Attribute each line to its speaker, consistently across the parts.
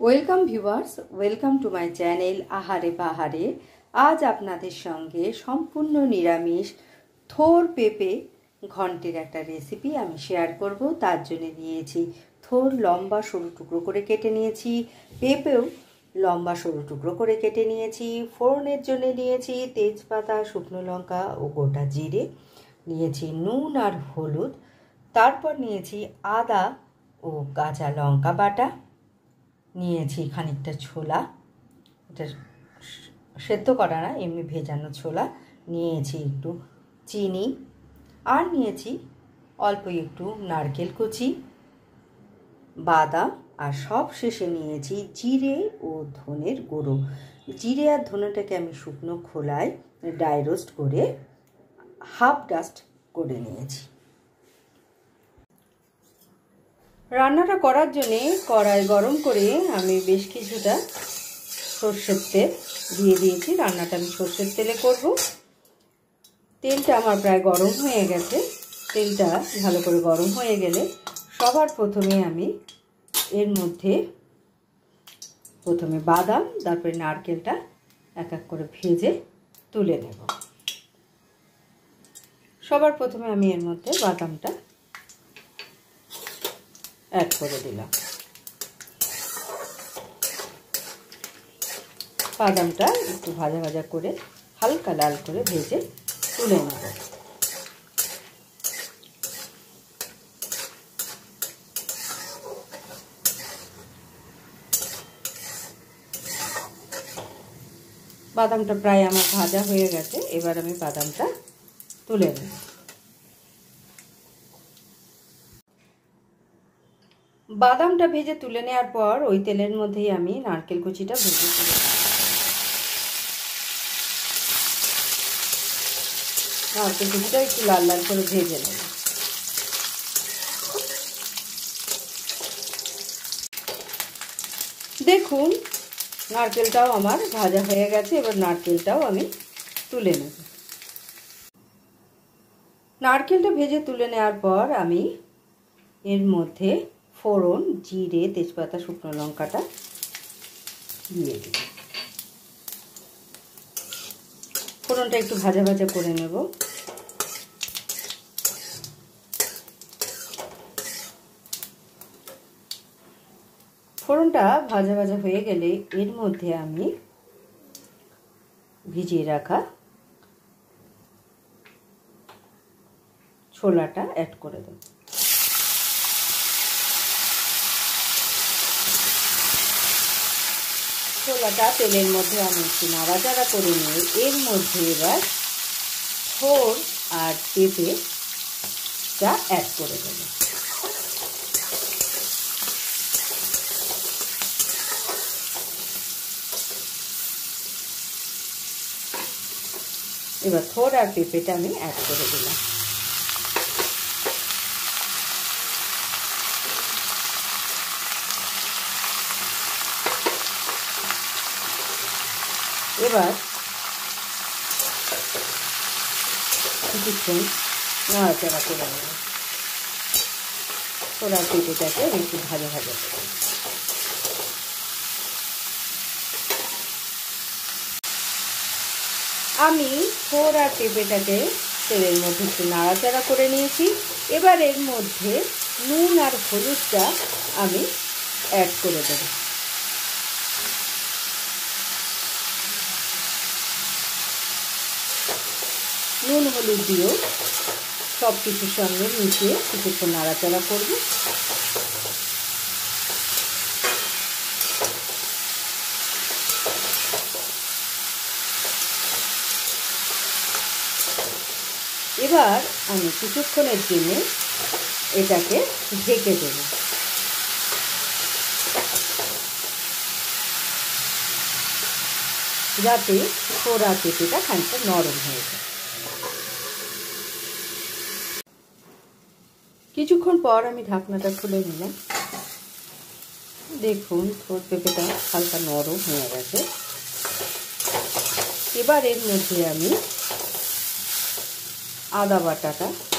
Speaker 1: Welcome viewers, welcome to my channel আহারে বাহারে। আজ আপনাদের সঙ্গে সম্পূর্ণ নিরামিষ থোর পেঁপে ঘন্টের একটা রেসিপি আমি শেয়ার করব। তার জন্য নিয়েছি থোর লম্বা সরু টুকরো করে কেটে নিয়েছি, পেঁপেও লম্বা সরু টুকরো করে কেটে নিয়েছি। ফোড়নের জন্য নিয়েছি তেজপাতা, শুকনো লঙ্কা ও গোটা জিরে, নিয়েছি নুন আর হলুদ, তারপর নিয়েছি আদা ও কাঁচা লঙ্কা বাটা, নিয়েছি খানিকটা ছোলা, এটা সেদ্ধ করা না, এমনি ভেজানো ছোলা, নিয়েছি একটু চিনি, আর নিয়েছি অল্প একটু নারকেল কুচি, বাদাম, আর সব শেষে নিয়েছি জিরে ও ধনের গুঁড়ো। জিরে আর ধনেটাকে আমি শুকনো খোলায় ড্রাই রোস্ট করে হাফ ডাস্ট করে নিয়েছি। রান্নাটা করার জন্যে কড়াই গরম করে আমি বেশ কিছুটা সর্ষের তেল দিয়ে দিয়েছি। রান্নাটা আমি সর্ষের তেলে করব। তেলটা আমার প্রায় গরম হয়ে গেছে। তেলটা ভালো করে গরম হয়ে গেলে সবার প্রথমে আমি এর মধ্যে বাদাম, তারপরে নারকেলটা এক এক করে ভেজে তুলে নেব। সবার প্রথমে আমি এর মধ্যে বাদামটা অ্যাড করে দিলাম। বাদামটা একটু ভাজা ভাজা করে হালকা লাল করে ভেজে তুলে নেব। বাদামটা প্রায় আমার ভাজা হয়ে গেছে, এবার আমি বাদামটা তুলে নেব। বাদামটা ভেজে তুলে নেওয়ার পর ওই তেলের মধ্যেই আমি নারকেল কুচিটা ভেজে তুলে নেব। নারকেল কুচিটা একটু লাল লাল করে ভেজে নেব। দেখুন নারকেলটাও আমার ভাজা হয়ে গেছে, এবার নারকেলটাও আমি তুলে নেব। নারকেলটা ভেজে তুলে নেওয়ার পর আমি এর মধ্যে ফোড়ন, জিরে, তেজপাতা, শুকনো লঙ্কাটা দিয়ে দিই। ফোড়নটা একটু ভাজা ভাজা করে নেব। ফোড়নটা ভাজা ভাজা হয়ে গেলে এর মধ্যে আমি ভিজিয়ে রাখা ছোলাটা অ্যাড করে দেব। ছোলাটা তেলের মধ্যে আমি একটু নাড়াচাড়া করে নিয়ে এর মধ্যে এবার থোর আর পেঁপেটা অ্যাড করে দেব। এবার থোর আর পেঁপেটা আমি অ্যাড করে দিলাম। এবার কিছুক্ষণ নাড়াচাড়া করে নেব। থোর আর পেঁপেটাকে একটু ভাজা ভাজা করে আমি থোর আর পেঁপেটাকে তেলের মধ্যে একটু নাড়াচাড়া করে নিয়েছি। এবার এর মধ্যে নুন আর হলুদটা আমি অ্যাড করে দেব। নুন হলুদ দিয়েও সব কিছুর সঙ্গে মিশিয়ে কিছুক্ষণ নাড়াচাড়া করব। এবার আমি কিছুক্ষণের জন্য এটাকে ঢেকে দেব। যাতে থোড়া পেঁপেটা খানিকটা নরম হয়ে যায়। কিছুক্ষণ পর আমি ঢাকনাটা খুলে নিলাম। দেখুন থোর পেঁপেটা হালকা নরম হয়ে গেছে। এবার এর মধ্যে আমি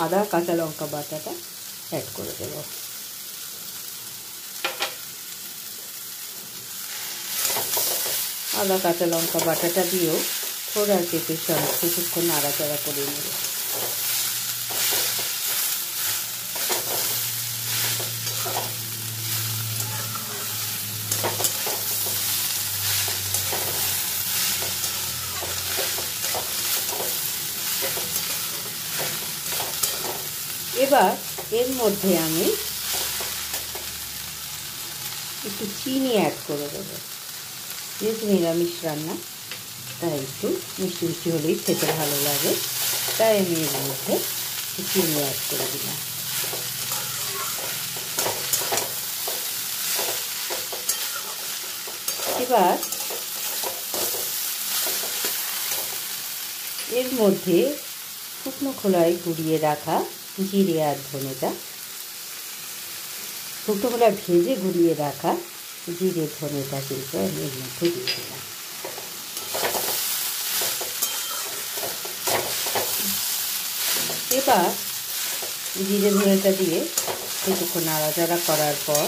Speaker 1: আদা কাঁচা লঙ্কা বাটাটা অ্যাড করে দেব। আদা কাঁচা লঙ্কা বাটাটা দিয়েও থোড় আর পেঁপের সঙ্গে কিছুক্ষণ নাড়াচাড়া করে নেব। এবার এর মধ্যে আমি একটু চিনি অ্যাড করে দেবো। যেহেতু নিরামিষ রান্না, তাই একটু মিষ্টি মিষ্টি হলেই খেতে ভালো লাগে, তাই আমি এর মধ্যে চিনি অ্যাড করে দিলাম। এবার এর মধ্যে শুকনো খোলায় গুঁড়িয়ে রাখা জিরে আর ধনেটা, শুকনো খোলায় ভেজে গুঁড়িয়ে রাখা জিরে ধনেটা কিন্তু আমি এর মধ্যে দিয়ে দিলাম। এবার জিরে ধনেটা দিয়ে কিছুক্ষণ নাড়াচাড়া করার পর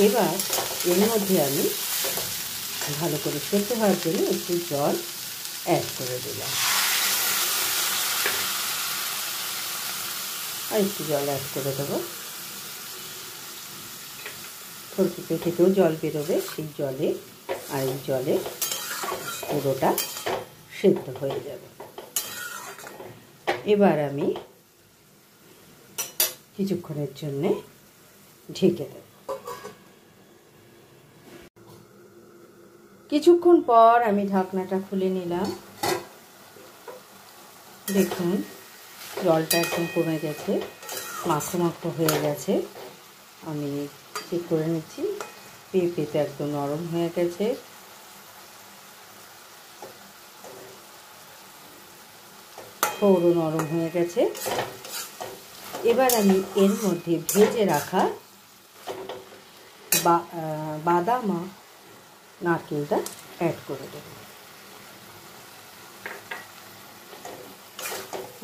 Speaker 1: এবার এর মধ্যে আমি ভালো করে সেদ্ধ হওয়ার জন্য একটু জল অ্যাড করে দিলাম। আর একটু জল অ্যাড করে দেবো। থোড় পেঁপে থেকেও জল বেরোবে, সেই জলে আর এই জলে পুরোটা সেদ্ধ হয়ে যাবে। এবার আমি কিছুক্ষণের জন্যে ঢেকে দেব। কিছুক্ষণ পর আমি ঢাকনাটা খুলে নিলাম। দেখুন জলটা একদম কমে গেছে, মাখো মাখো হয়ে গেছে। আমি চেক করে নিচ্ছি, পেঁপেটা একদম নরম হয়ে গেছে। পুরো নরম হয়ে গেছে। এবার আমি এর মধ্যে ভেজে রাখা বাদাম আর নারকেলটা অ্যাড করে দেব।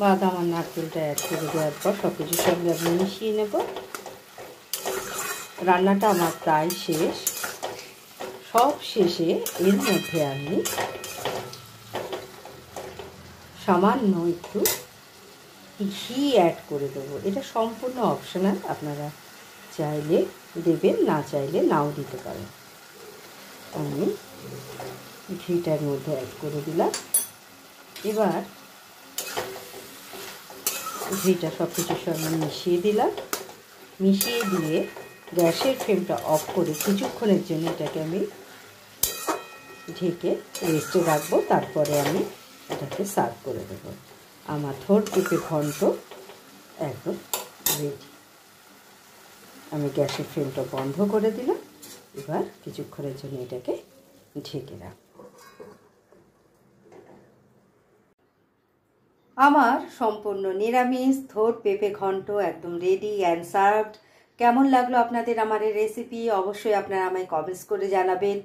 Speaker 1: বাদাম আর নারকেলটা অ্যাড করে দেওয়ার পর সব কিছুর সঙ্গে আমি মিশিয়ে নেব। রান্নাটা আমার প্রায় শেষ। সব শেষে এর মধ্যে আমি সামান্য একটু ঘি অ্যাড করে দেবো। এটা সম্পূর্ণ অপশনাল, আপনারা চাইলে দেবেন, না চাইলে নাও দিতে পারেন। আমি ঘিটার মধ্যে অ্যাড করে দিলাম। এবার ঘিটা সব কিছুর সঙ্গে মিশিয়ে দিলাম। মিশিয়ে দিয়ে গ্যাসের ফ্লেমটা অফ করে কিছুক্ষণের জন্য এটাকে আমি ঢেকে রেস্টে রাখবো। তারপরে আমি এটাকে সার্ভ করে দেবো। আমার থোড় পেঁপে ঘন্ট একদম রেডি। আমি গ্যাসের ফ্লেমটা বন্ধ করে দিলাম। এবার কিছুক্ষণের জন্য এটাকে ঢেকে রাখবো। আমার সম্পূর্ণ নিরামিষ থোড় পেঁপে ঘন্ট একদম রেডি অ্যান্ড সার্ভড। কেমন লাগলো আপনাদের আমার এই রেসিপি? অবশ্যই আপনারা আমায় কমেন্টস করে জানাবেন।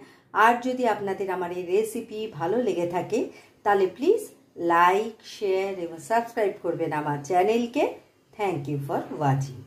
Speaker 1: আর যদি আপনাদের আমার এই রেসিপি ভালো লেগে থাকে তাহলে প্লিজ লাইক, শেয়ার এবং সাবস্ক্রাইব করবেন আমার চ্যানেলকে। Thank you for watching.